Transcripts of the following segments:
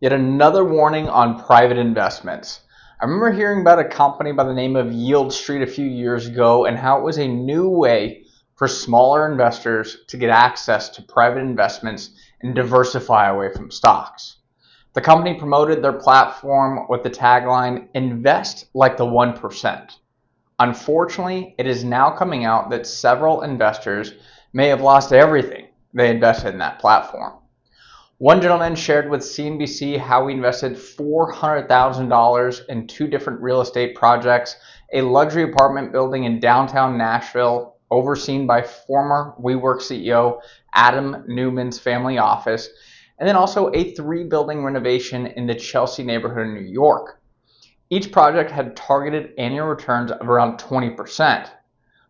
Yet another warning on private investments. I remember hearing about a company by the name of Yield Street a few years ago and how it was a new way for smaller investors to get access to private investments and diversify away from stocks. The company promoted their platform with the tagline, "Invest like the 1%." Unfortunately, it is now coming out that several investors may have lost everything they invested in that platform. One gentleman shared with CNBC how he invested $400,000 in two different real estate projects, a luxury apartment building in downtown Nashville, overseen by former WeWork CEO Adam Newman's family office, and then also a three-building renovation in the Chelsea neighborhood in New York. Each project had targeted annual returns of around 20%.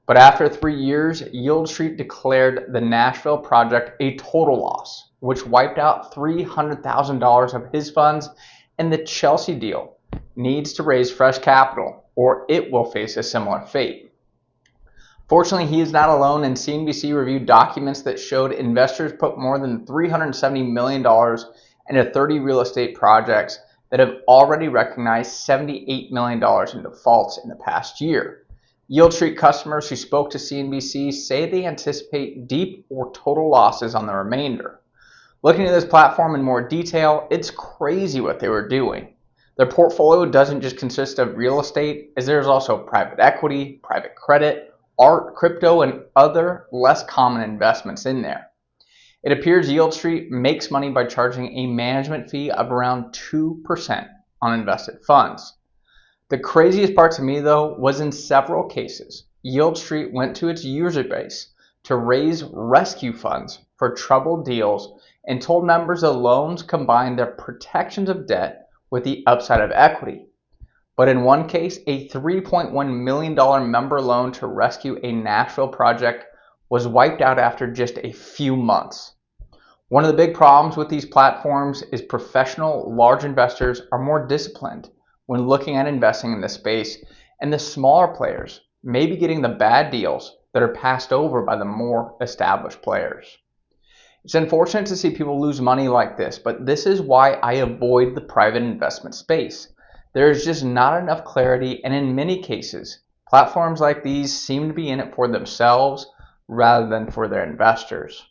But after 3 years, Yield Street declared the Nashville project a total loss, which wiped out $300,000 of his funds, and the Chelsea deal needs to raise fresh capital or it will face a similar fate. Fortunately, he is not alone, and CNBC reviewed documents that showed investors put more than $370 million into 30 real estate projects that have already recognized $78 million in defaults in the past year. Yield Street customers who spoke to CNBC say they anticipate deep or total losses on the remainder. Looking at this platform in more detail, it's crazy what they were doing. Their portfolio doesn't just consist of real estate, as there's also private equity, private credit, art, crypto, and other less common investments in there. It appears Yield Street makes money by charging a management fee of around 2% on invested funds. The craziest part to me, though, was in several cases, Yield Street went to its user base to raise rescue funds for troubled deals and told members the loans combined their protections of debt with the upside of equity. But in one case, a $3.1 million member loan to rescue a Nashville project was wiped out after just a few months. One of the big problems with these platforms is professional large investors are more disciplined when looking at investing in this space, and the smaller players may be getting the bad deals that are passed over by the more established players. It's unfortunate to see people lose money like this, but this is why I avoid the private investment space. There is just not enough clarity, and in many cases, platforms like these seem to be in it for themselves rather than for their investors.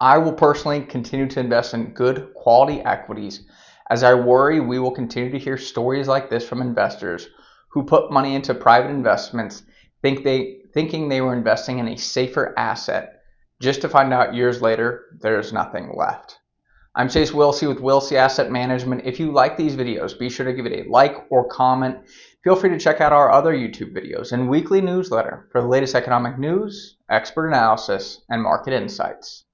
I will personally continue to invest in good quality equities, as I worry we will continue to hear stories like this from investors who put money into private investments thinking they were investing in a safer asset, just to find out years later there's nothing left. I'm Chase Wilsey with Wilsey Asset Management. If you like these videos, be sure to give it a like or comment. Feel free to check out our other YouTube videos and weekly newsletter for the latest economic news, expert analysis, and market insights.